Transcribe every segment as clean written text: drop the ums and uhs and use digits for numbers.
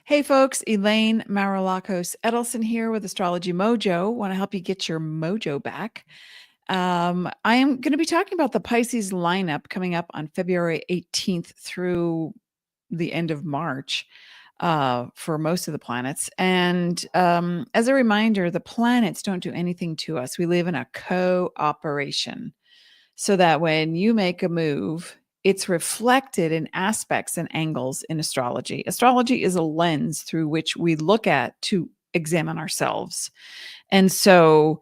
Hey folks, Elaine Marolakos Edelson here with AstrologyMojo. Want to help you get your mojo back. I am going to be talking about the Pisces lineup coming up on February 18th through the end of March for most of the planets. And as a reminder, the planets don't do anything to us. We live in a cooperation so that when you make a move, it's reflected in aspects and angles in astrology. Astrology is a lens through which we look at to examine ourselves. And so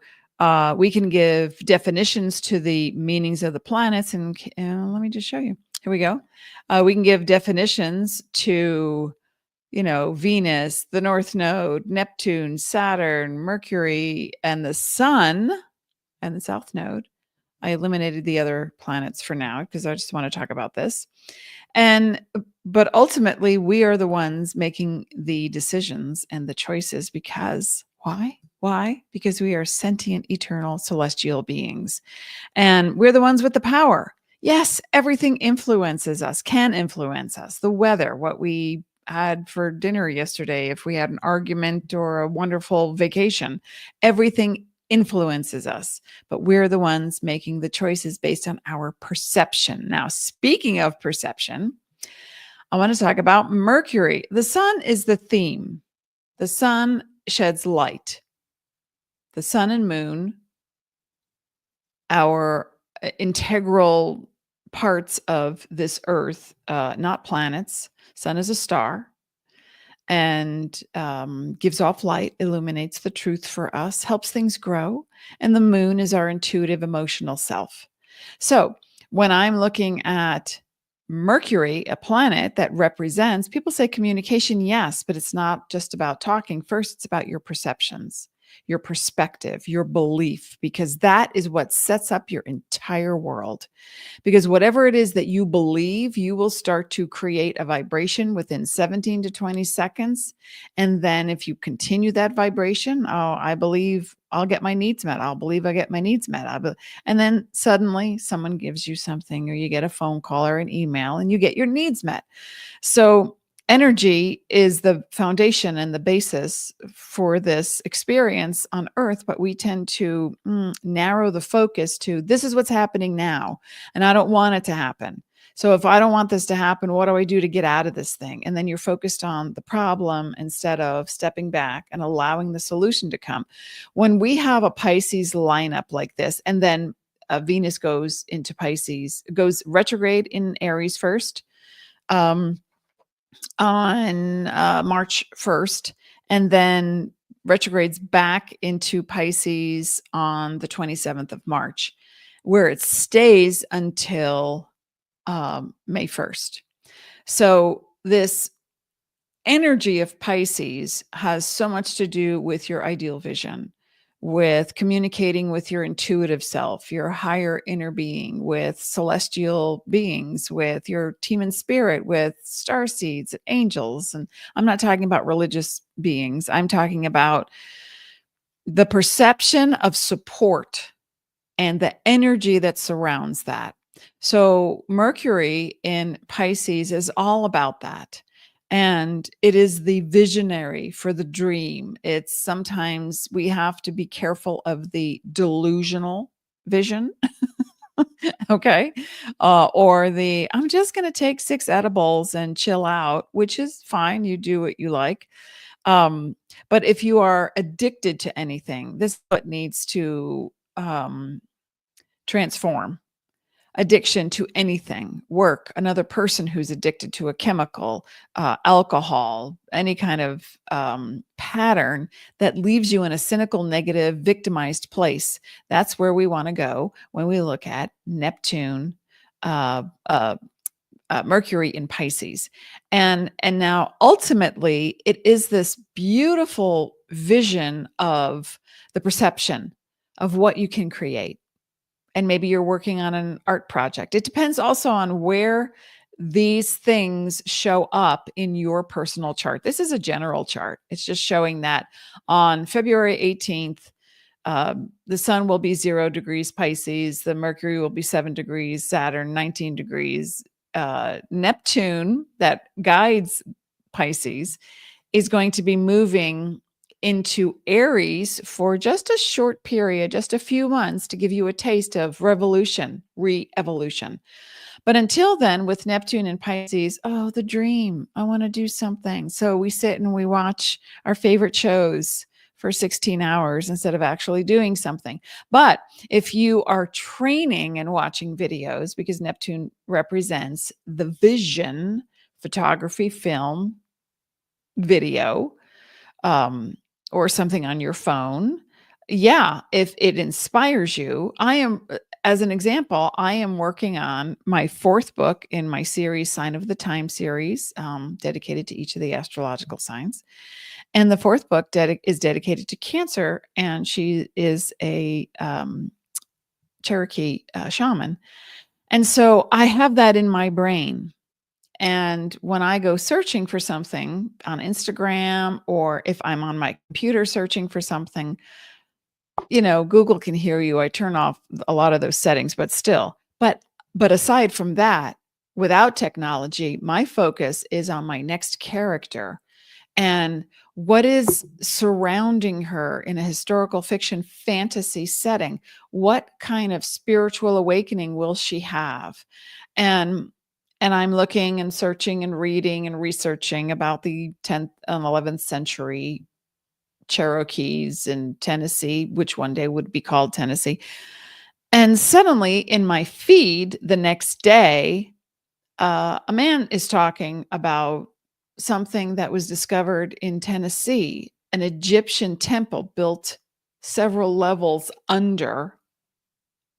we can give definitions to the meanings of the planets. And let me just show you. Here we go. We can give definitions to, Venus, the North Node, Neptune, Saturn, Mercury, and the Sun, and the South Node. I eliminated the other planets for now because I just want to talk about this. But ultimately, we are the ones making the decisions and the choices because why? Why? Because we are sentient, eternal, celestial beings. And we're the ones with the power. Yes, everything influences us, can influence us. The weather, what we had for dinner yesterday, if we had an argument or a wonderful vacation, everything influences us, but we're the ones making the choices based on our perception. Now, speaking of perception, I want to talk about Mercury. The sun is the theme. The sun sheds light. The sun and moon, our integral parts of this earth, not planets. Sun is a star and gives off light, illuminates the truth for us, helps things grow. And the moon is our intuitive, emotional self. So when I'm looking at Mercury, a planet that represents, people say communication, yes, but it's not just about talking. First, it's about your perceptions, your perspective, your belief, because that is what sets up your entire world. Because whatever it is that you believe, you will start to create a vibration within 17 to 20 seconds. And then if you continue that vibration, oh, I believe I'll get my needs met. I'll believe I get my needs met. And then suddenly someone gives you something, or you get a phone call or an email and you get your needs met. So energy is the foundation and the basis for this experience on earth, but we tend to narrow the focus to this is what's happening now, and I don't want it to happen. So if I don't want this to happen, what do I do to get out of this thing? And then you're focused on the problem instead of stepping back and allowing the solution to come. When we have a Pisces lineup like this, and then Venus goes into Pisces, goes retrograde in Aries first, on March 1st, and then retrogrades back into Pisces on the 27th of March, where it stays until May 1st. So this energy of Pisces has so much to do with your ideal vision, with communicating with your intuitive self, your higher inner being, with celestial beings, with your team and spirit, with star seeds, angels. And I'm not talking about religious beings. I'm talking about the perception of support and the energy that surrounds that. So Mercury in Pisces is all about that. And it is the visionary for the dream. It's sometimes we have to be careful of the delusional vision. Okay. Or the, I'm just going to take 6 edibles and chill out, which is fine. You do what you like. But if you are addicted to anything, this is what needs to transform. Addiction to anything, work, another person who's addicted to a chemical, alcohol, any kind of pattern that leaves you in a cynical, negative, victimized place. That's where we want to go when we look at Neptune, Mercury in Pisces. And now ultimately, it is this beautiful vision of the perception of what you can create. And maybe you're working on an art project. It depends also on where these things show up in your personal chart. This is a general chart. It's just showing that on February 18th, the sun will be 0 degrees Pisces, the Mercury will be 7 degrees, Saturn 19 degrees, Neptune that guides Pisces is going to be moving into Aries for just a short period, just a few months, to give you a taste of revolution, re-evolution. But until then, with Neptune and Pisces, oh, the dream. I want to do something. So we sit and we watch our favorite shows for 16 hours instead of actually doing something. But if you are training and watching videos, because Neptune represents the vision, photography, film, video, or something on your phone. Yeah, if it inspires you, as an example, I am working on my fourth book in my series, Sign of the Time series, dedicated to each of the astrological signs. And the fourth book is dedicated to Cancer, and she is a Cherokee shaman. And so I have that in my brain. And when I go searching for something on Instagram, or if I'm on my computer searching for something, Google can hear you. I turn off a lot of those settings, but still. But aside from that, without technology, my focus is on my next character and what is surrounding her in a historical fiction fantasy setting. What kind of spiritual awakening will she have? And I'm looking and searching and reading and researching about the 10th and 11th century Cherokees in Tennessee, which one day would be called Tennessee. And suddenly in my feed the next day, a man is talking about something that was discovered in Tennessee, an Egyptian temple built several levels under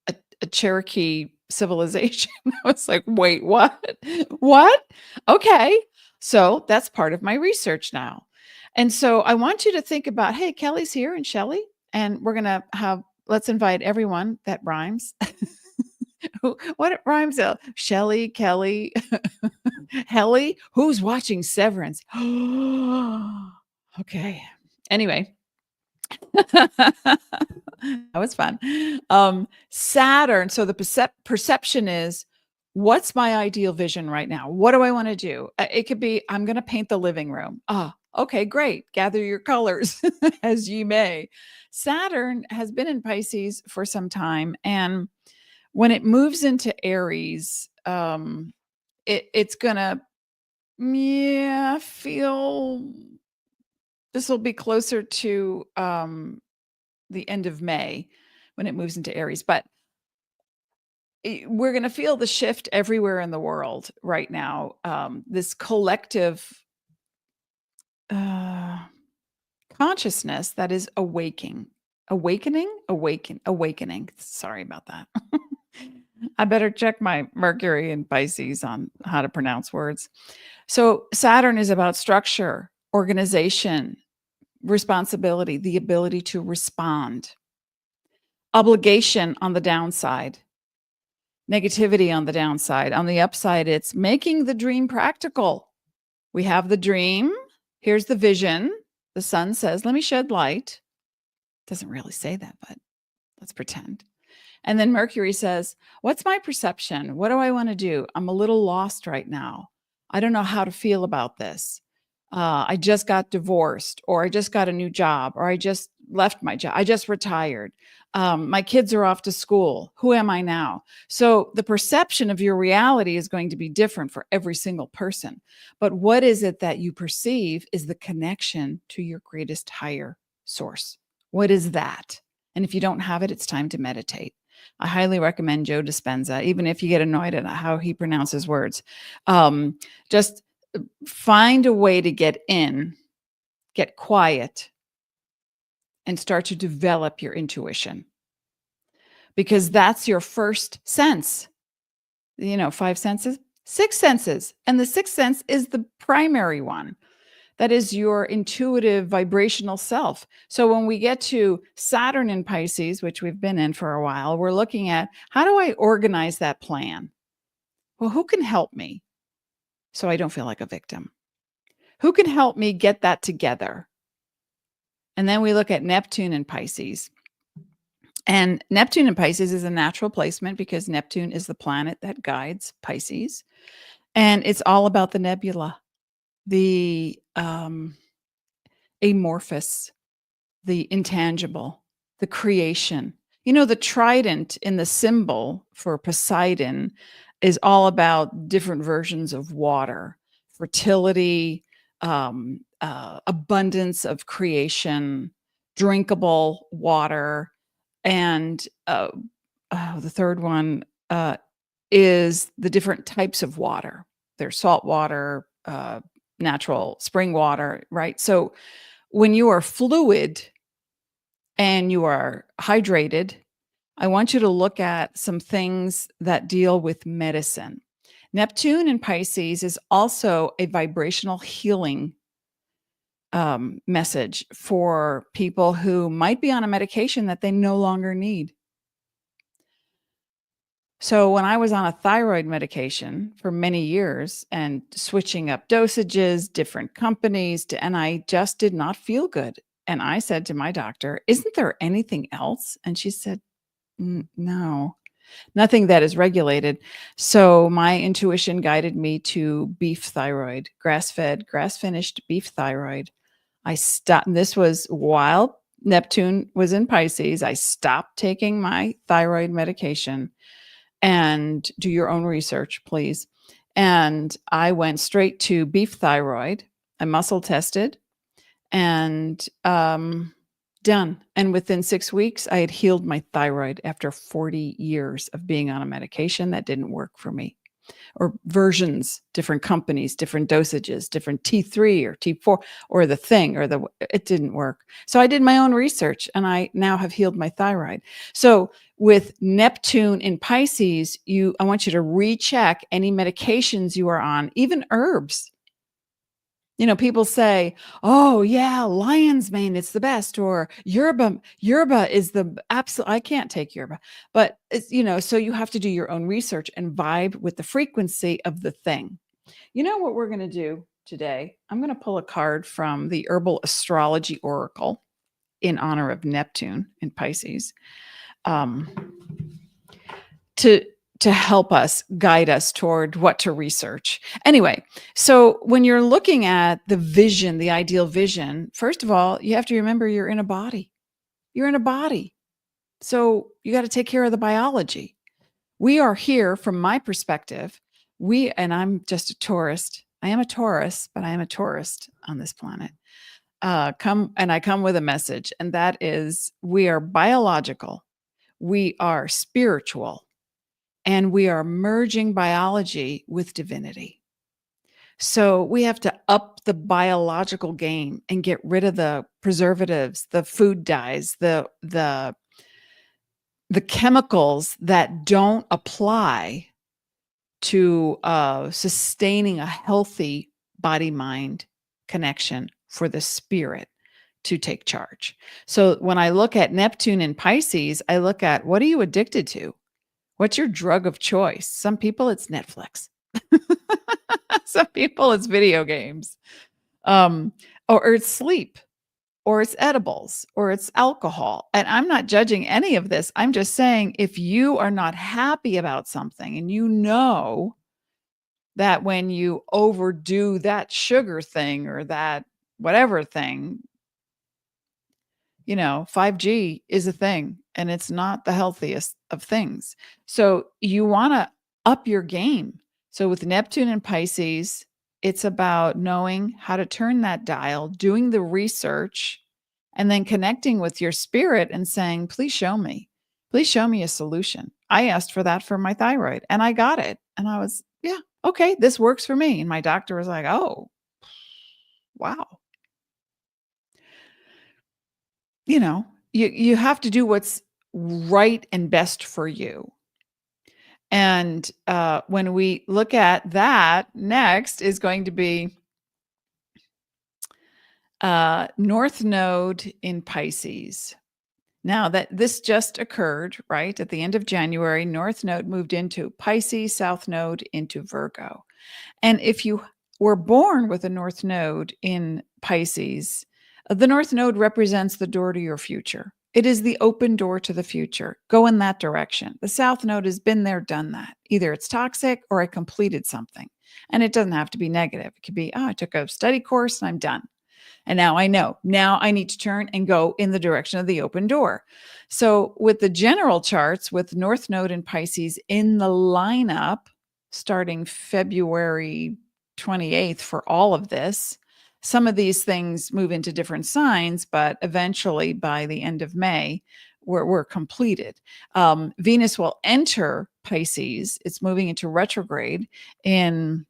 a Cherokee civilization. I was like, wait, what? What? Okay. So that's part of my research now. And so I want you to think about, hey, Kelly's here and Shelly, and we're going to let's invite everyone that rhymes. What rhymes? Shelly, Kelly, Helly. Who's watching Severance? Okay. Anyway, that was fun. Saturn. So the perception is, what's my ideal vision right now? What do I want to do? It could be, I'm going to paint the living room. Ah, okay, great. Gather your colors as ye may. Saturn has been in Pisces for some time. And when it moves into Aries, it's going to, feel, this will be closer to the end of May when it moves into Aries. But we're going to feel the shift everywhere in the world right now. This collective consciousness that is awakening. Sorry about that. I better check my Mercury and Pisces on how to pronounce words. So Saturn is about structure, organization, responsibility, the ability to respond, obligation on the downside, negativity on the downside. On the upside, it's making the dream practical. We have the dream. Here's the vision. The sun says, let me shed light. Doesn't really say that, but let's pretend. And then Mercury says, what's my perception? What do I want to do? I'm a little lost right now. I don't know how to feel about this. I just got divorced, or I just got a new job, or I just left my job. I just retired. My kids are off to school. Who am I now? So the perception of your reality is going to be different for every single person. But what is it that you perceive is the connection to your greatest higher source? What is that? And if you don't have it, it's time to meditate. I highly recommend Joe Dispenza, even if you get annoyed at how he pronounces words. Just find a way to get in, get quiet, and start to develop your intuition. Because that's your first sense. 5 senses, 6 senses. And the sixth sense is the primary one. That is your intuitive vibrational self. So when we get to Saturn in Pisces, which we've been in for a while, we're looking at, how do I organize that plan? Well, who can help me so I don't feel like a victim? Who can help me get that together? And then we look at Neptune in Pisces. And Neptune in Pisces is a natural placement because Neptune is the planet that guides Pisces. And it's all about the nebula, the amorphous, the intangible, the creation. You know, the trident in the symbol for Poseidon is all about different versions of water, fertility, abundance of creation, drinkable water, and the third one is the different types of water. There's salt water, natural spring water, right? So when you are fluid and you are hydrated, I want you to look at some things that deal with medicine. Neptune in Pisces is also a vibrational healing message for people who might be on a medication that they no longer need. So when I was on a thyroid medication for many years and switching up dosages, different companies, and I just did not feel good. And I said to my doctor, "Isn't there anything else?" And she said, No, nothing that is regulated." So my intuition guided me to beef thyroid, grass-fed, grass-finished beef thyroid. I stopped. This was while Neptune was in Pisces. I stopped taking my thyroid medication. And do your own research, please. And I went straight to beef thyroid. I muscle tested and done. And within 6 weeks, I had healed my thyroid after 40 years of being on a medication that didn't work for me. Or versions, different companies, different dosages, different T3 or T4 or the thing or it didn't work. So I did my own research and I now have healed my thyroid. So with Neptune in Pisces, I want you to recheck any medications you are on, even herbs. You know, people say, "Oh yeah, lion's mane, it's the best," or yerba is the absolute. I can't take yerba, but it's, so you have to do your own research and vibe with the frequency of the thing. You know what we're going to do today? I'm going to pull a card from the Herbal Astrology Oracle in honor of Neptune in Pisces. To help us, guide us toward what to research. Anyway, so when you're looking at the vision, the ideal vision, first of all, you have to remember you're in a body. You're in a body. So you got to take care of the biology. We are here, from my perspective, and I'm just a tourist. I am a Taurus, but I am a tourist on this planet. I come with a message, and that is we are biological. We are spiritual. And we are merging biology with divinity. So we have to up the biological game and get rid of the preservatives, the food dyes, the chemicals that don't apply to sustaining a healthy body-mind connection for the spirit to take charge. So when I look at Neptune in Pisces, I look at, what are you addicted to? What's your drug of choice? Some people, it's Netflix. Some people, it's video games, or it's sleep, or it's edibles, or it's alcohol. And I'm not judging any of this. I'm just saying, if you are not happy about something and you know that when you overdo that sugar thing or that whatever thing, 5G is a thing and it's not the healthiest of things. So you want to up your game. So with Neptune and Pisces, it's about knowing how to turn that dial, doing the research, and then connecting with your spirit and saying, "Please show me. Please show me a solution." I asked for that for my thyroid and I got it. And I was, yeah, okay, this works for me. And my doctor was like, "Oh, wow." You have to do what's right and best for you. And when we look at that, next is going to be North Node in Pisces. Now that this just occurred, right, at the end of January, North Node moved into Pisces, South Node into Virgo. And if you were born with a North Node in Pisces, the North Node represents the door to your future. It is the open door to the future. Go in that direction. The South Node has been there, done that. Either it's toxic or I completed something. And it doesn't have to be negative. It could be, I took a study course and I'm done. And now I know. Now I need to turn and go in the direction of the open door. So with the general charts, with North Node and Pisces in the lineup starting February 28th for all of this, some of these things move into different signs, but eventually by the end of May, we're completed. Venus will enter Pisces. It's moving into retrograde in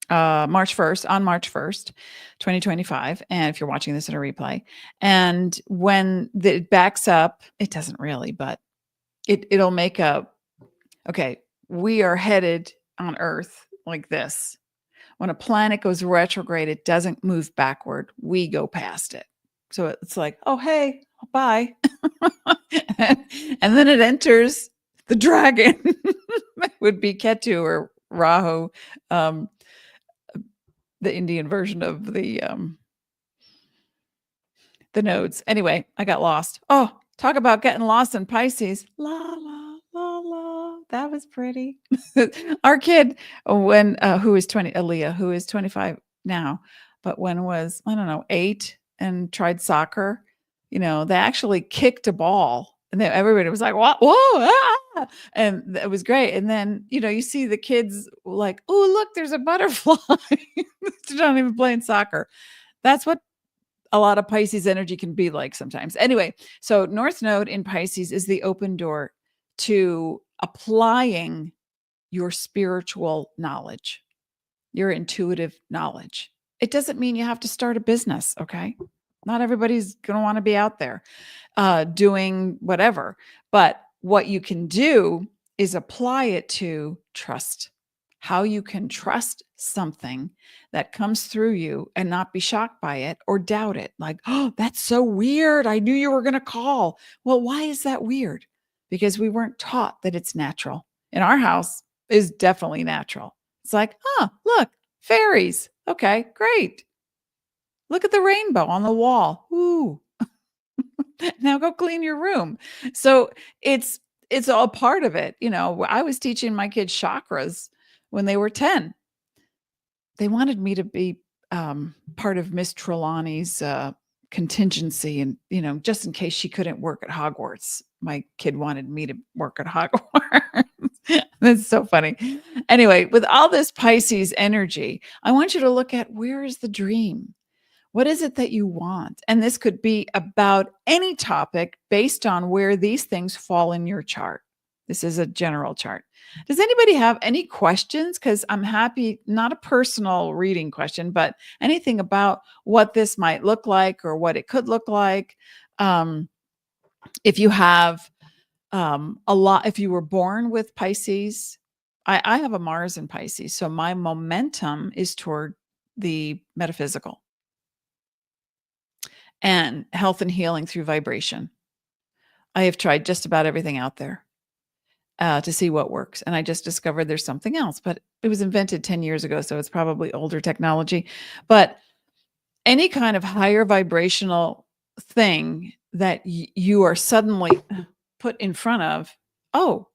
March 1st, on March 1st, 2025. And if you're watching this in a replay, and when it backs up, it doesn't really, but it'll make a, okay, we are headed on Earth like this. When a planet goes retrograde, it doesn't move backward. We go past it. So it's like, oh, hey, bye. And then it enters the dragon. It would be Ketu or Rahu, the Indian version of the nodes. Anyway, I got lost. Oh, talk about getting lost in Pisces. La, la, la, la. That was pretty. Our kid, when who is 20, Aaliyah, who is 25 now, but when was, I don't know, 8 and tried soccer, they actually kicked a ball. And then everybody was like, what? Whoa, ah! And it was great. And then, you see the kids like, oh, look, there's a butterfly. They're not even playing soccer. That's what a lot of Pisces energy can be like sometimes. Anyway, so North Node in Pisces is the open door to applying your spiritual knowledge, your intuitive knowledge. It doesn't mean you have to start a business, okay? Not everybody's going to want to be out there doing whatever. But what you can do is apply it to trust. How you can trust something that comes through you and not be shocked by it or doubt it. Like, oh, that's so weird. I knew you were going to call. Well, why is that weird? Because we weren't taught that it's natural. In our house is definitely natural. It's like, oh, look, fairies. Okay, great. Look at the rainbow on the wall. Ooh. Now go clean your room. So it's all part of it. I was teaching my kids chakras when they were 10. They wanted me to be part of Miss Trelawney's contingency. And, just in case she couldn't work at Hogwarts, my kid wanted me to work at Hogwarts. That's so funny. Anyway, with all this Pisces energy, I want you to look at, where is the dream? What is it that you want? And this could be about any topic based on where these things fall in your chart. This is a general chart. Does anybody have any questions? Because I'm happy, not a personal reading question, but anything about what this might look like or what it could look like. If you have if you were born with Pisces, I have a Mars in Pisces. So my momentum is toward the metaphysical and health and healing through vibration. I have tried just about everything out there to see what works. And I just discovered there's something else, but it was invented 10 years ago. So it's probably older technology. But any kind of higher vibrational thing that you are suddenly put in front of, oh,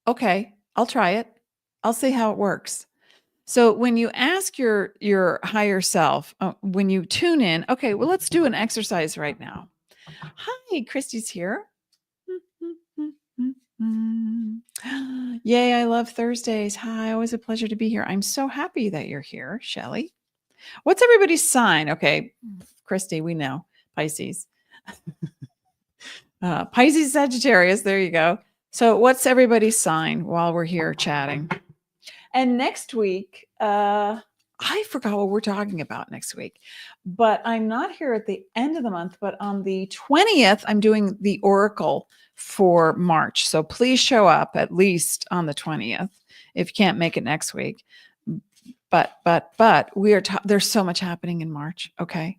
okay, I'll try it. I'll see how it works. So when you ask your higher self, when you tune in, okay, well, let's do an exercise right now. Hi, Christy's here. Yay, I love Thursdays. Hi, always a pleasure to be here. I'm so happy that you're here, Shelly. What's everybody's sign? Okay, Christy, we know. Pisces. Pisces, Sagittarius, there you go. So what's everybody's sign while we're here chatting? And next week, I forgot what we're talking about next week, but I'm not here at the end of the month, but on the 20th, I'm doing the Oracle for March. So please show up at least on the 20th if you can't make it next week. But we are, there's so much happening in March. Okay.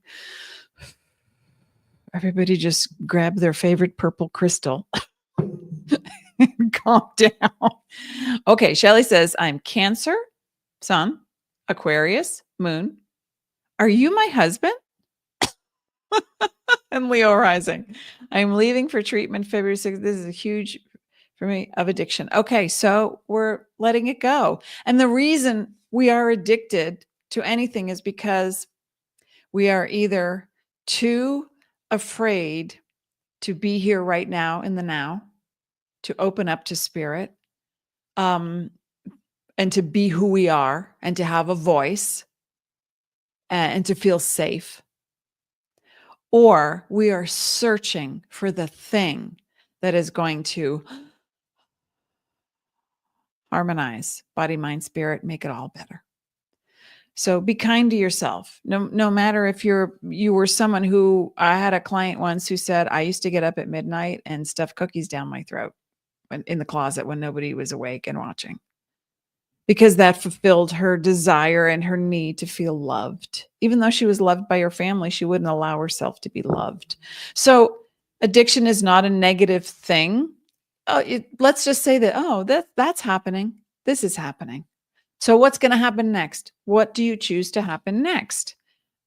Everybody just grab their favorite purple crystal. Calm down. Okay, Shelly says, I'm Cancer, Sun, Aquarius, Moon. Are you my husband? And Leo rising. I'm leaving for treatment February 6th. This is a huge for me of addiction. Okay, so we're letting it go. And the reason we are addicted to anything is because We are either too afraid to be here right now in the now, to open up to spirit, and to be who we are and to have a voice and to feel safe. Or we are searching for the thing that is going to harmonize body, mind, spirit, make it all better. So be kind to yourself. No matter if you were someone who, I had a client once who said, I used to get up at midnight and stuff cookies down my throat in the closet when nobody was awake and watching, because that fulfilled her desire and her need to feel loved. Even though she was loved by her family, she wouldn't allow herself to be loved. So addiction is not a negative thing. Let's just say that, that's happening. This is happening. So what's going to happen next? What do you choose to happen next?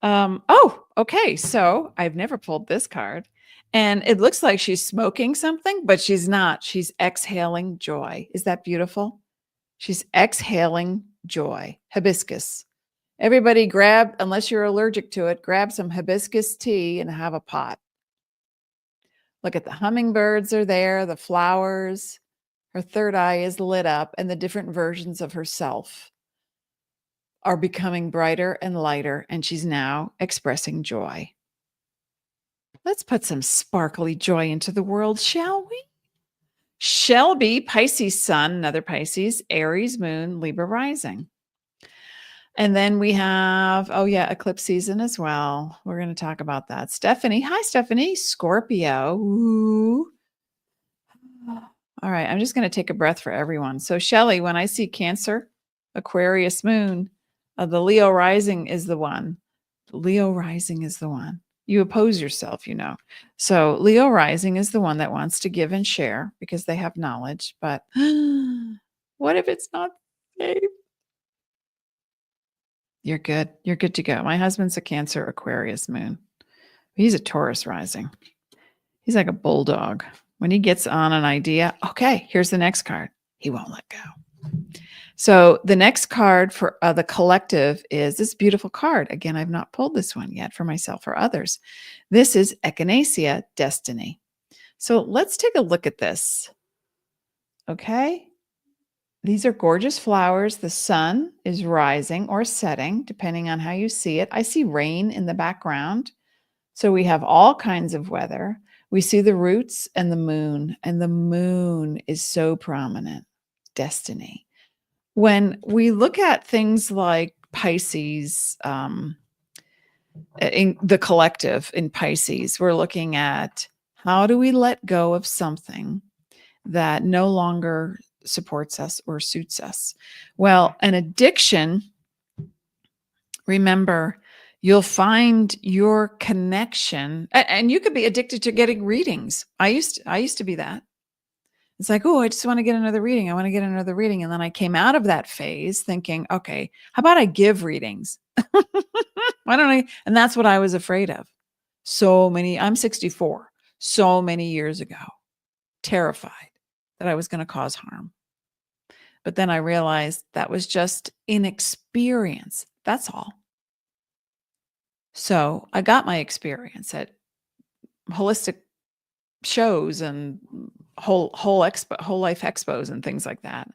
Okay. So I've never pulled this card, and it looks like she's smoking something, but she's not. She's exhaling joy. Is that beautiful? She's exhaling joy. Hibiscus. Everybody grab, unless you're allergic to it, grab some hibiscus tea and have a pot. Look at the hummingbirds are there, the flowers. Her third eye is lit up, and the different versions of herself are becoming brighter and lighter, and she's now expressing joy. Let's put some sparkly joy into the world, shall we? Shelby, Pisces sun, another Pisces, Aries moon, Libra rising. And then we have, eclipse season as well. We're going to talk about that. Stephanie, hi, Stephanie, Scorpio. Ooh. All right, I'm just going to take a breath for everyone. So Shelly, when I see Cancer, Aquarius moon, the Leo rising is the one. Leo rising is the one. You oppose yourself, So Leo rising is the one that wants to give and share because they have knowledge. But what if it's not safe? You're good. You're good to go. My husband's a Cancer Aquarius moon. He's a Taurus rising. He's like a bulldog. When he gets on an idea, okay, here's the next card. He won't let go. So the next card for the collective is this beautiful card. Again, I've not pulled this one yet for myself or others. This is Echinacea, Destiny. So let's take a look at this. Okay. These are gorgeous flowers. The sun is rising or setting, depending on how you see it. I see rain in the background. So we have all kinds of weather. We see the roots and the moon is so prominent. Destiny. When we look at things like Pisces, in the collective in Pisces, we're looking at how do we let go of something that no longer supports us or suits us. Well, an addiction, remember, you'll find your connection, and you could be addicted to getting readings. I used to be that. It's like, oh, I just want to get another reading. I want to get another reading. And then I came out of that phase thinking, okay, how about I give readings? Why don't I? And that's what I was afraid of. I'm 64, so many years ago, terrified that I was going to cause harm. But then I realized that was just inexperience. That's all. So I got my experience at holistic shows and whole life expos and things like that,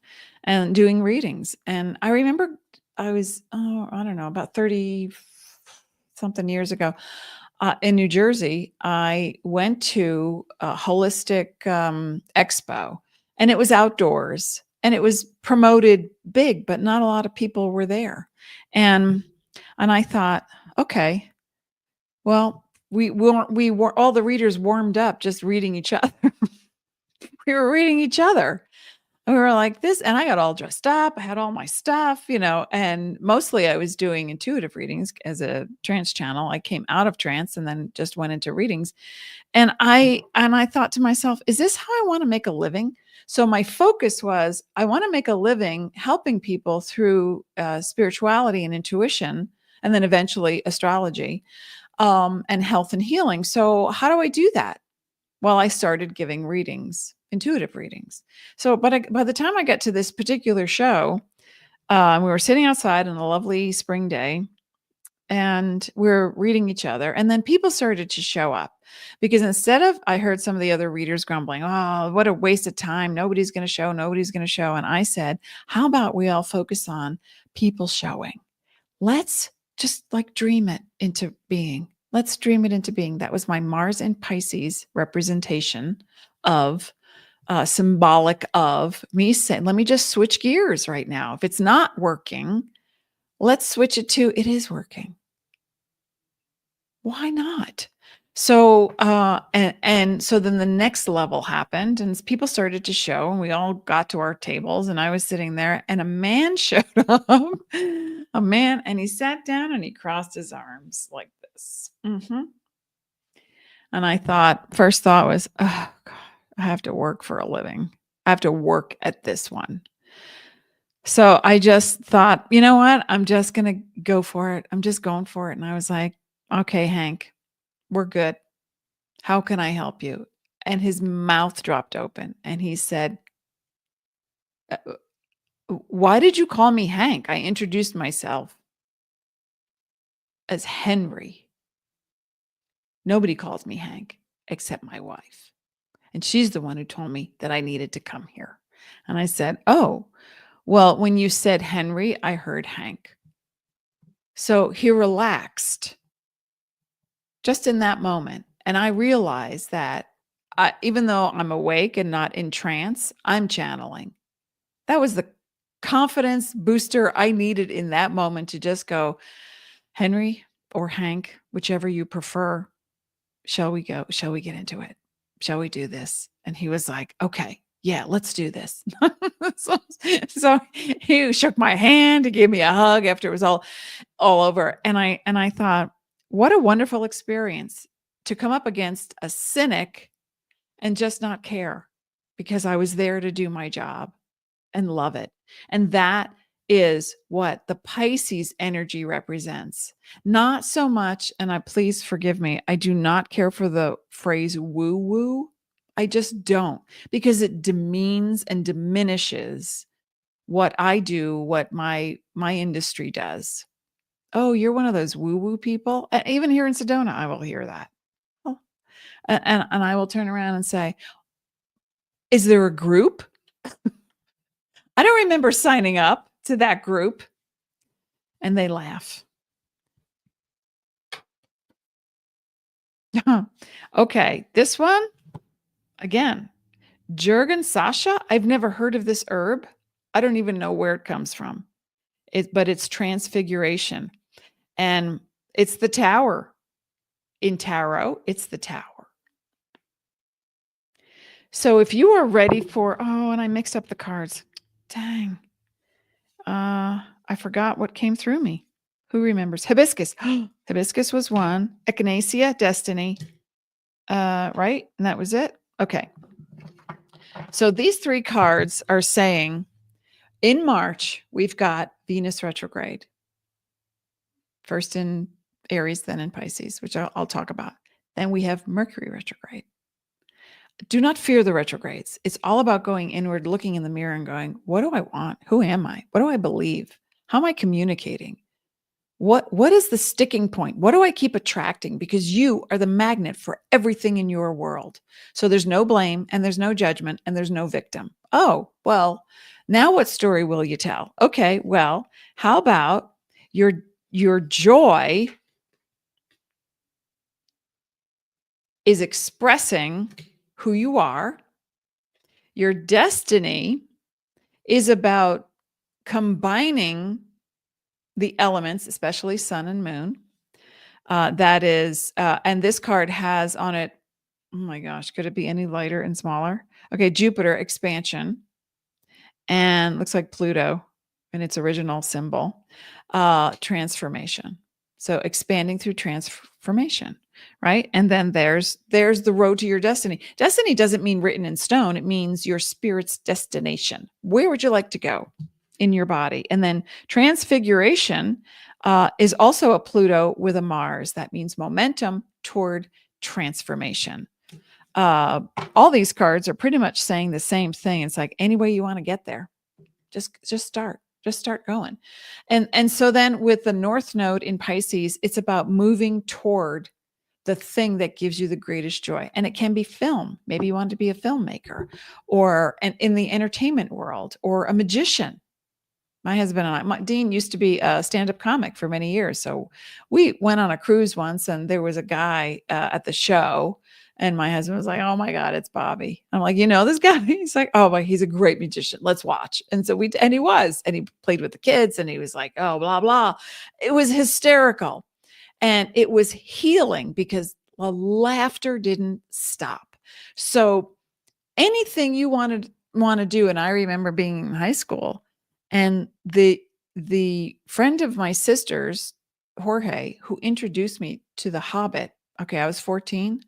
and doing readings. And I remember I was, I don't know, about 30 something years ago, in New Jersey, I went to a holistic expo, and it was outdoors, and it was promoted big, but not a lot of people were there. And I thought, okay, well, we were all the readers warmed up just reading each other. We were reading each other. And we were like this, and I got all dressed up. I had all my stuff, and mostly I was doing intuitive readings as a trance channel. I came out of trance and then just went into readings. And I thought to myself, is this how I want to make a living? So my focus was, I want to make a living helping people through spirituality and intuition, and then eventually astrology, and health and healing. So how do I do that? Well, I started giving readings, intuitive readings. So, but by the time I got to this particular show, we were sitting outside on a lovely spring day, and we're reading each other. And then people started to show up because instead of, I heard some of the other readers grumbling, oh, what a waste of time. Nobody's going to show. Nobody's going to show. And I said, how about we all focus on people showing? Let's just like dream it into being. Let's dream it into being. That was my Mars and Pisces representation of symbolic of me saying, let me just switch gears right now. If it's not working, let's switch it to it is working. Why not? So, and so then the next level happened and people started to show and we all got to our tables and I was sitting there and a man showed up, a man, and he sat down and he crossed his arms like this. And I thought, first thought was, oh God, I have to work for a living. I have to work at this one. So I just thought, you know what? I'm just going to go for it. I'm just going for it. And I was like, okay, Hank, we're good. How can I help you? And his mouth dropped open and he said, why did you call me Hank? I introduced myself as Henry. Nobody calls me Hank except my wife. And she's the one who told me that I needed to come here. And I said, oh, well, when you said Henry, I heard Hank. So he relaxed just in that moment. And I realized that even though I'm awake and not in trance, I'm channeling. That was the confidence booster I needed in that moment to just go, Henry or Hank, whichever you prefer. Shall we go? Shall we get into it? Shall we do this? And he was like, okay, yeah, let's do this. so he shook my hand, he gave me a hug after it was all over. And I thought, what a wonderful experience to come up against a cynic and just not care because I was there to do my job and love it. And that is what the Pisces energy represents. Not so much, and please forgive me, I do not care for the phrase woo woo. I just don't, because it demeans and diminishes what I do, what my industry does. Oh, you're one of those woo woo people. And even here in Sedona, I will hear that. Oh, and I will turn around and say, is there a group? I don't remember signing up to that group. And they laugh. Okay, this one, again, Jurgen Sasha. I've never heard of this herb. I don't even know where it comes from. But it's transfiguration. And it's the tower. In tarot, it's the tower. So if you are ready for, oh, and I mixed up the cards. Dang. I forgot what came through me. Who remembers? Hibiscus. Hibiscus was one. Echinacea, destiny. Right? And that was it? Okay. So these three cards are saying in March, we've got Venus retrograde. First in Aries, then in Pisces, which I'll talk about. Then we have Mercury retrograde. Do not fear the retrogrades. It's all about going inward, looking in the mirror and going, what do I want? Who am I? What do I believe? How am I communicating? What is the sticking point? What do I keep attracting? Because you are the magnet for everything in your world. So there's no blame and there's no judgment and there's no victim. Oh, well, now what story will you tell? Okay, well, how about your joy is expressing who you are. Your destiny is about combining the elements, especially sun and moon. That is, and this card has on it, oh my gosh, could it be any lighter and smaller? Okay, Jupiter expansion, and looks like Pluto in its original symbol, transformation. So expanding through transformation, right? And then there's the road to your destiny. Destiny doesn't mean written in stone. It means your spirit's destination. Where would you like to go in your body? And then transfiguration is also a Pluto with a Mars. That means momentum toward transformation. All these cards are pretty much saying the same thing. It's like any way you want to get there, just start. Just start going. And so then with the North Node in Pisces, it's about moving toward the thing that gives you the greatest joy. And it can be film. Maybe you want to be a filmmaker or in the entertainment world or a magician. My husband and Dean used to be a stand-up comic for many years. So we went on a cruise once and there was a guy at the show and my husband was like, "Oh my God, it's Bobby." I'm like, "You know this guy?" He's like, "Oh, but he's a great magician. Let's watch." And so and he played with the kids and he was like, "Oh, blah, blah." It was hysterical. And it was healing because the laughter didn't stop. So anything you want to do, and I remember being in high school and the friend of my sister's, Jorge, who introduced me to The Hobbit. Okay, I was 14.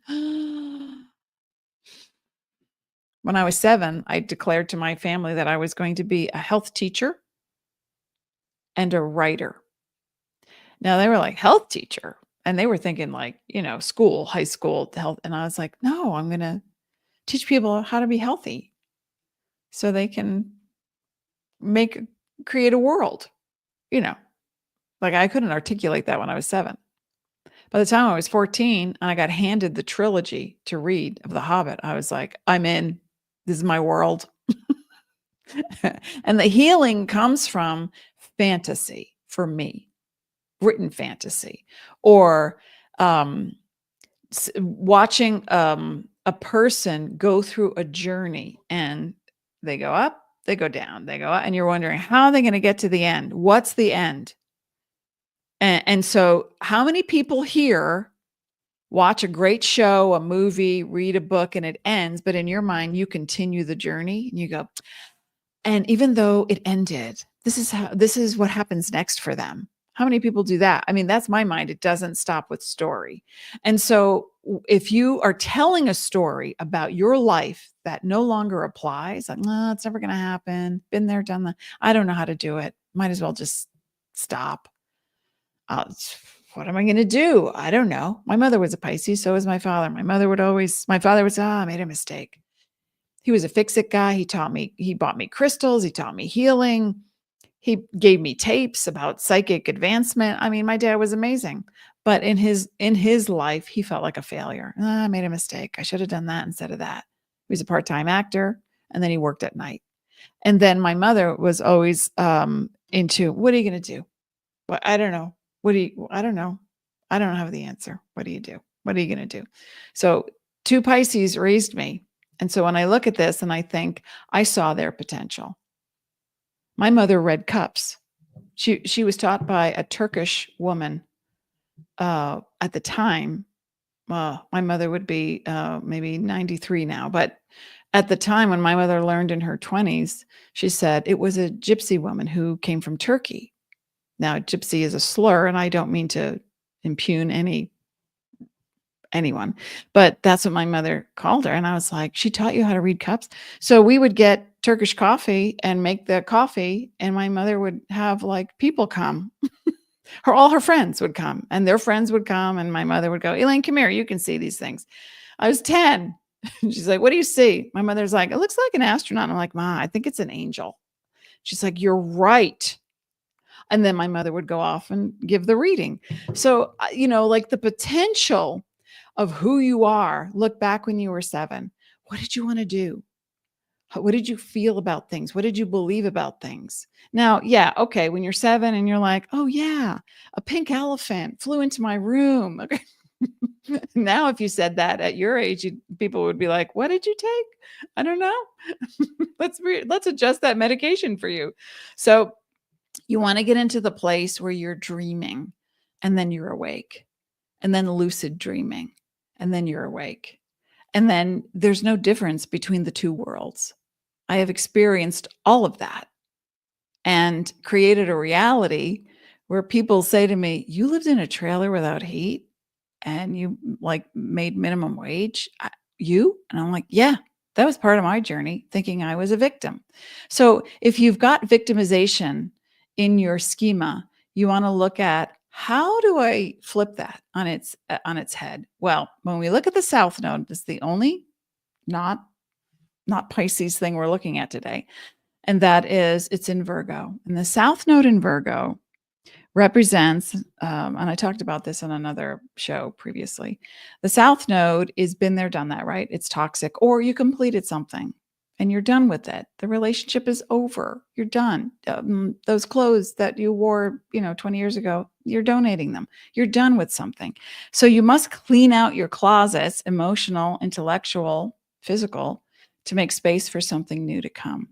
When I was 7, I declared to my family that I was going to be a health teacher and a writer. Now they were like, health teacher. And they were thinking like, school, high school health. And I was like, no, I'm going to teach people how to be healthy so they can create a world, you know, like I couldn't articulate that when I was 7. By the time I was 14 and I got handed the trilogy to read of The Hobbit, I was like, I'm in. This is my world. And the healing comes from fantasy for me, written fantasy, or watching a person go through a journey and they go up, they go down, they go up, and you're wondering how are they going to get to the end? What's the end? And so how many people here watch a great show, a movie, read a book, and it ends, but in your mind, you continue the journey and you go, and even though it ended, this is what happens next for them. How many people do that? I mean, that's my mind. It doesn't stop with story. And so if you are telling a story about your life that no longer applies, like, no, it's never going to happen. Been there, done that. I don't know how to do it. Might as well just stop. What am I going to do? I don't know. My mother was a Pisces. So was my father. My father would say, I made a mistake. He was a fix-it guy. He bought me crystals. He taught me healing. He gave me tapes about psychic advancement. I mean, my dad was amazing, but in his life, he felt like a failure. I made a mistake. I should have done that instead of that. He was a part-time actor and then he worked at night. And then my mother was always into, what are you going to do? Well, I don't know. I don't know. I don't have the answer. What do you do? What are you going to do? So 2 Pisces raised me. And so when I look at this and I think I saw their potential. My mother read cups. She was taught by a Turkish woman at the time. My mother would be maybe 93 now, but at the time when my mother learned in her 20s, she said it was a gypsy woman who came from Turkey. Now, gypsy is a slur, and I don't mean to impugn anyone, but that's what my mother called her. And I was like, she taught you how to read cups? So we would get Turkish coffee and make the coffee, and my mother would have like people come. All her friends would come, and their friends would come, and my mother would go, Elaine, come here. You can see these things. I was 10. She's like, what do you see? My mother's like, it looks like an astronaut. I'm like, Ma, I think it's an angel. She's like, you're right. And then my mother would go off and give the reading. So, like the potential of who you are, look back when you were 7. What did you want to do? What did you feel about things? What did you believe about things? Now, yeah, okay, when you're 7 and you're like, oh yeah, a pink elephant flew into my room. Okay. Now, if you said that at your age, people would be like, what did you take? I don't know. Let's adjust that medication for you. So you want to get into the place where you're dreaming and then you're awake, and then lucid dreaming and then you're awake. And then there's no difference between the 2 worlds. I have experienced all of that and created a reality where people say to me, you lived in a trailer without heat and you like made minimum wage. You? And I'm like, yeah, that was part of my journey, thinking I was a victim. So if you've got victimization in your schema, you want to look at, how do I flip that on its head? Well, when we look at the South Node, it's the only not Pisces thing we're looking at today. And that is, it's in Virgo. And the South Node in Virgo represents, and I talked about this on another show previously. The South Node is been there, done that, right? It's toxic, or you completed something and you're done with it. The relationship is over. You're done. Those clothes that you wore, 20 years ago, you're donating them. You're done with something. So you must clean out your closets, emotional, intellectual, physical, to make space for something new to come.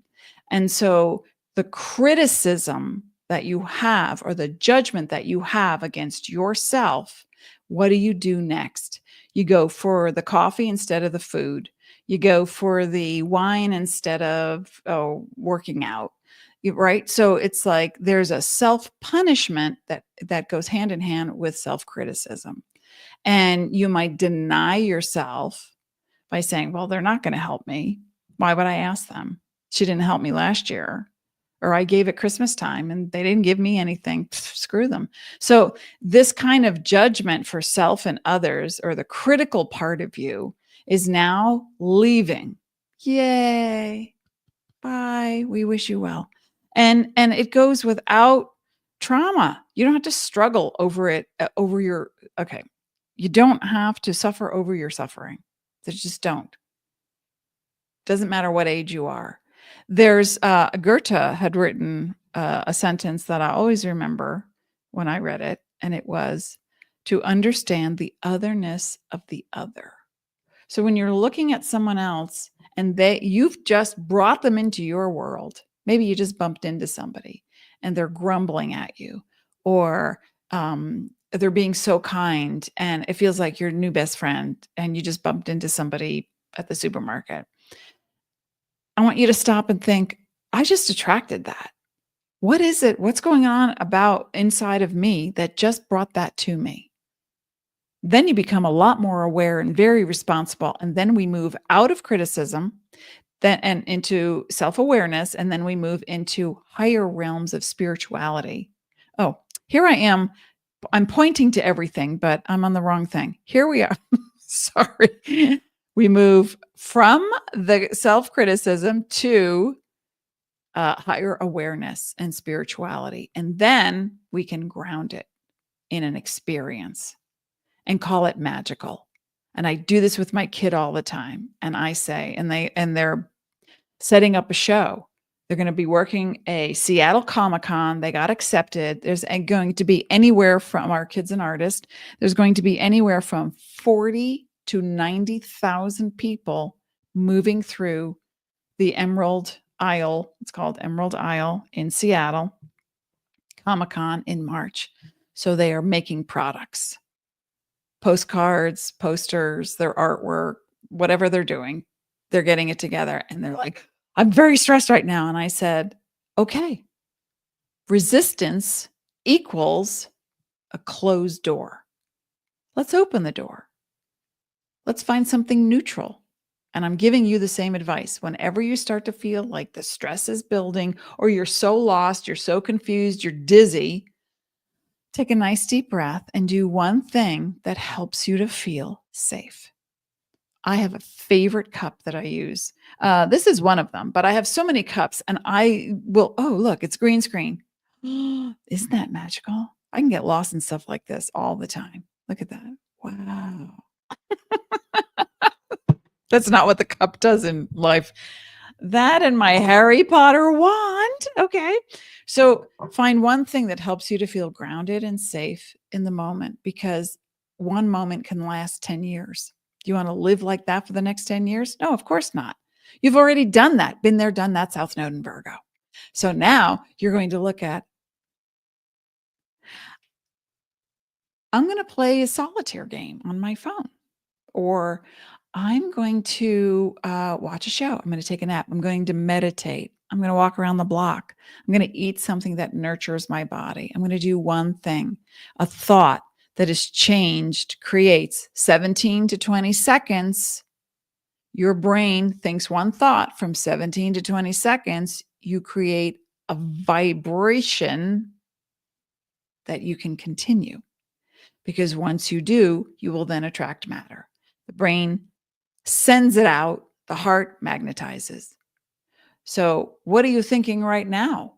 And so the criticism that you have, or the judgment that you have against yourself, what do you do next? You go for the coffee instead of the food. You go for the wine instead of working out. Right? So it's like there's a self-punishment that goes hand in hand with self-criticism. And you might deny yourself by saying, well, they're not going to help me. Why would I ask them? She didn't help me last year. Or I gave at Christmas time and they didn't give me anything. Pff, screw them. So this kind of judgment for self and others, or the critical part of you, is now leaving. Yay. Bye. We wish you well. And it goes without trauma. You don't have to struggle over it, okay. You don't have to suffer over your suffering. Just don't. Doesn't matter what age you are. There's Goethe had written a sentence that I always remember when I read it, and it was to understand the otherness of the other. So when you're looking at someone else and you've just brought them into your world, maybe you just bumped into somebody and they're grumbling at you, or they're being so kind and it feels like your new best friend, and you just bumped into somebody at the supermarket. I want you to stop and think, I just attracted that. What is it? What's going on about inside of me that just brought that to me? Then you become a lot more aware and very responsible. And then we move out of criticism and into self-awareness. And then we move into higher realms of spirituality. Oh, here I am. I'm pointing to everything, but I'm on the wrong thing. Here we are. Sorry. We move from the self-criticism to higher awareness and spirituality. And then we can ground it in an experience and call it magical. And I do this with my kid all the time. And I say, and they're setting up a show. They're going to be working a Seattle Comic-Con. They got accepted. There's going to be anywhere from, our kid's an artist, there's going to be anywhere from 40 to 90,000 people moving through the Emerald Isle. It's called Emerald Isle in Seattle, Comic-Con in March. So they are making products, postcards, posters, their artwork, whatever they're doing, they're getting it together. And they're like, I'm very stressed right now. And I said, okay, resistance equals a closed door. Let's open the door. Let's find something neutral. And I'm giving you the same advice. Whenever you start to feel like the stress is building, or you're so lost, you're so confused, you're dizzy, take a nice deep breath and do one thing that helps you to feel safe. I have a favorite cup that I use. This is one of them, but I have so many cups, and I will, oh, look, it's green screen. Isn't that magical? I can get lost in stuff like this all the time. Look at that. Wow. That's not what the cup does in life. That and my Harry Potter wand. Okay. So find one thing that helps you to feel grounded and safe in the moment, because one moment can last 10 years. Do you want to live like that for the next 10 years? No, of course not. You've already done that, been there, done that, South Node in Virgo. So now you're going to look at, I'm going to play a solitaire game on my phone, or I'm going to watch a show. I'm going to take a nap. I'm going to meditate. I'm going to walk around the block. I'm going to eat something that nurtures my body. I'm going to do one thing. A thought that is changed creates 17 to 20 seconds. Your brain thinks one thought. From 17 to 20 seconds, you create a vibration that you can continue. Because once you do, you will then attract matter. The brain sends it out, the heart magnetizes. So what are you thinking right now?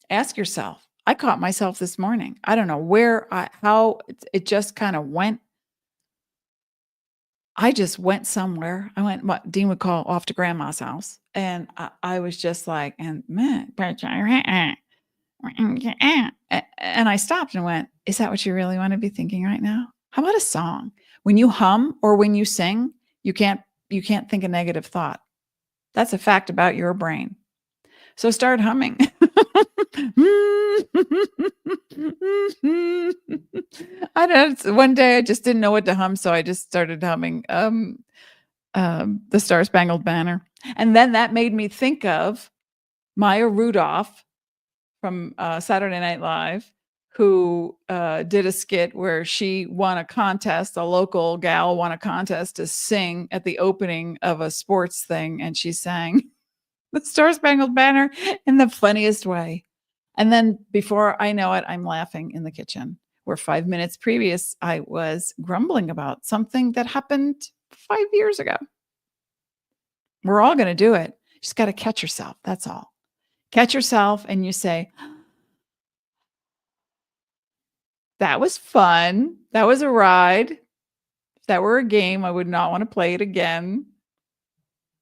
Ask yourself. I caught myself this morning. I don't know how it just kind of went. I just went somewhere. I went, what Dean would call off to grandma's house. And I was just like, and man, and I stopped and went, is that what you really want to be thinking right now? How about a song? When you hum or when you sing, you can't think a negative thought. That's a fact about your brain. So start humming. I don't. One day I just didn't know what to hum, so I just started humming the Star Spangled Banner, and then that made me think of Maya Rudolph from Saturday Night Live, who did a skit where she won a contest. A local gal won a contest to sing at the opening of a sports thing, and she sang the Star Spangled Banner in the funniest way. And then before I know it, I'm laughing in the kitchen, where 5 minutes previous, I was grumbling about something that happened 5 years ago. We're all going to do it. You just got to catch yourself. That's all. Catch yourself and you say, that was fun. That was a ride. If that were a game, I would not want to play it again.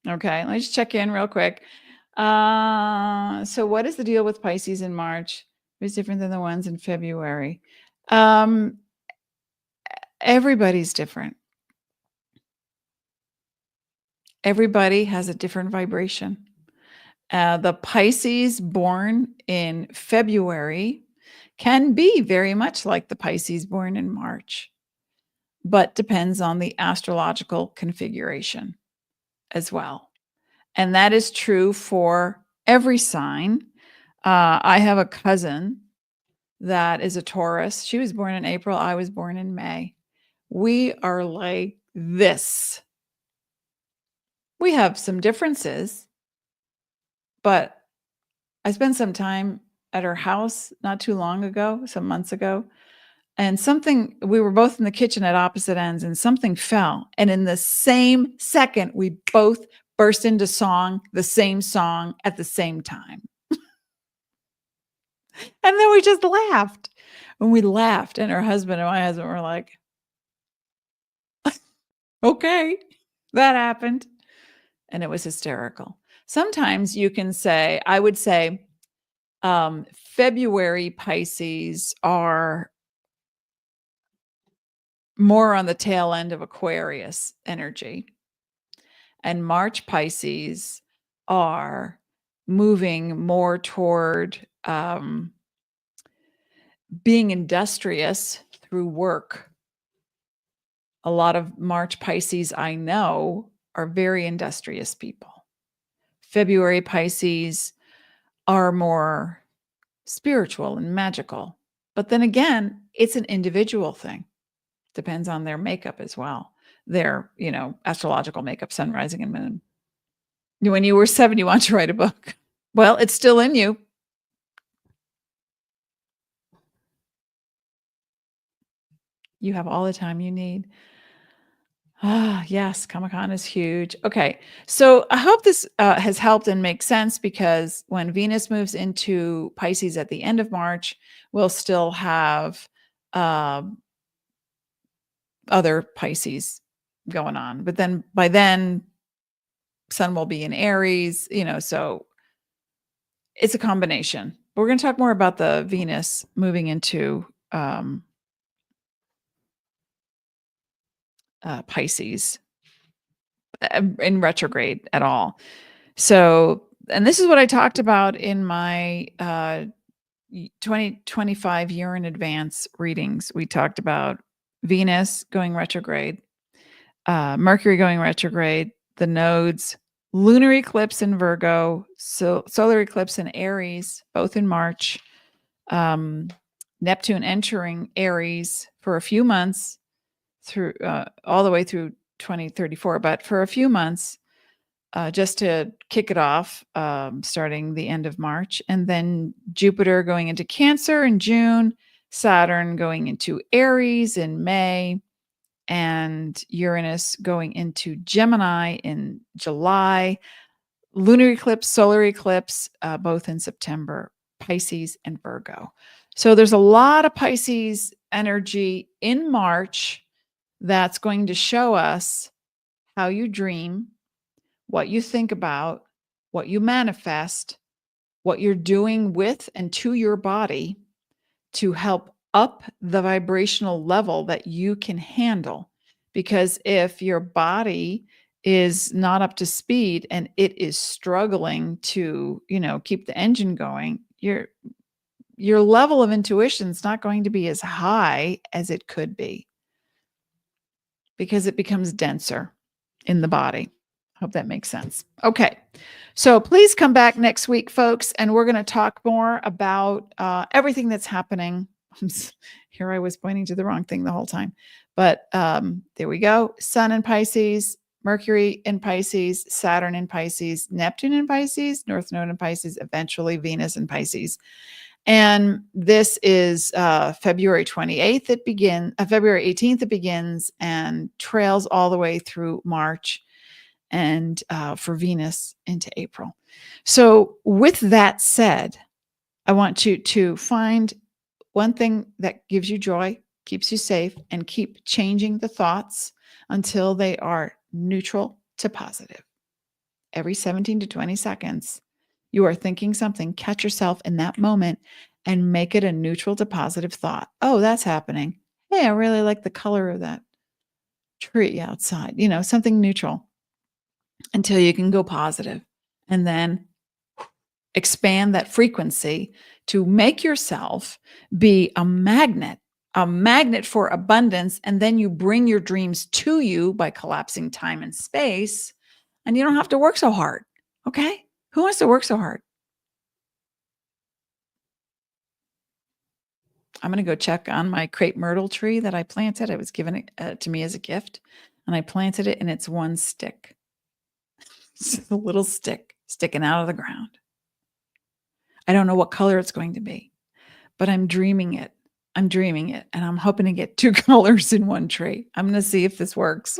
Okay, let me just check in real quick. So what is the deal with Pisces in March? It's different than the ones in February. Everybody's different. Everybody has a different vibration. The Pisces born in February can be very much like the Pisces born in March, but depends on the astrological configuration as well. And that is true for every sign. I have a cousin that is a Taurus. She was born in April. I was born in May. We are like this. We have some differences, but I spent some time at her house not too long ago, some months ago, and we were both in the kitchen at opposite ends and something fell. And in the same second, we both burst into the same song at the same time. And then we just laughed. And we laughed. And her husband and my husband were like, okay, that happened. And it was hysterical. Sometimes you can say, I would say, February Pisces are more on the tail end of Aquarius energy. And March Pisces are moving more toward being industrious through work. A lot of March Pisces I know are very industrious people. February Pisces are more spiritual and magical. But then again, it's an individual thing. Depends on their makeup as well. Their, astrological makeup, sun, rising, and moon. When you were 7, you want to write a book. Well, it's still in you. You have all the time you need. Yes, Comic-Con is huge. Okay, so I hope this has helped and makes sense, because when Venus moves into Pisces at the end of March, we'll still have other Pisces going on. But then by then, Sun will be in Aries, so it's a combination. But we're going to talk more about the Venus moving into Pisces in retrograde at all. So, and this is what I talked about in my 2025 year in advance readings. We talked about Venus going retrograde, Mercury going retrograde, the nodes, lunar eclipse in Virgo, solar eclipse in Aries, both in March, Neptune entering Aries for a few months through all the way through 2034, but for a few months, just to kick it off, starting the end of March, and then Jupiter going into Cancer in June, Saturn going into Aries in May, and Uranus going into Gemini in July. lunar eclipse, solar eclipse, both in September, Pisces and Virgo. So there's a lot of Pisces energy in March that's going to show us how you dream, what you think about, what you manifest, what you're doing with and to your body to help up the vibrational level that you can handle. Because if your body is not up to speed and it is struggling to, keep the engine going, your level of intuition is not going to be as high as it could be because it becomes denser in the body. Hope that makes sense. Okay. So please come back next week, folks, and we're going to talk more about everything that's happening. Here I was pointing to the wrong thing the whole time. But there we go. Sun in Pisces, Mercury in Pisces, Saturn in Pisces, Neptune in Pisces, North Node in Pisces, eventually Venus in Pisces. And this is February 28th. February 18th, it begins and trails all the way through March, and for Venus into April. So with that said, I want you to find one thing that gives you joy, keeps you safe, and keep changing the thoughts until they are neutral to positive. Every 17 to 20 seconds, you are thinking something, catch yourself in that moment and make it a neutral to positive thought. Oh, that's happening. Hey, I really like the color of that tree outside, something neutral until you can go positive, and then expand that frequency to make yourself be a magnet for abundance. And then you bring your dreams to you by collapsing time and space, and you don't have to work so hard. Okay. Who wants to work so hard? I'm going to go check on my crepe myrtle tree that I planted. It was given to me as a gift, and I planted it, and it's one stick. It's a little stick sticking out of the ground. I don't know what color it's going to be, but I'm dreaming it. And I'm hoping to get 2 colors in one tree. I'm going to see if this works.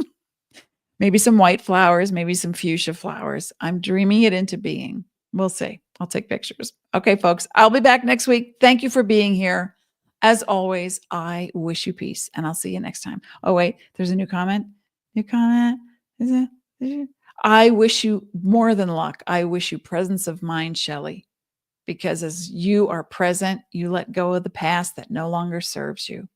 Maybe some white flowers, maybe some fuchsia flowers. I'm dreaming it into being. We'll see. I'll take pictures. Okay, folks, I'll be back next week. Thank you for being here. As always, I wish you peace, and I'll see you next time. Oh, wait, there's a new comment. New comment. Is it? I wish you more than luck. I wish you presence of mind, Shelley, because as you are present, you let go of the past that no longer serves you,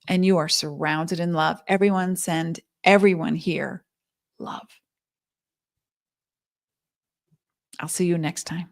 and you are surrounded in love. Everyone send everyone here love. I'll see you next time.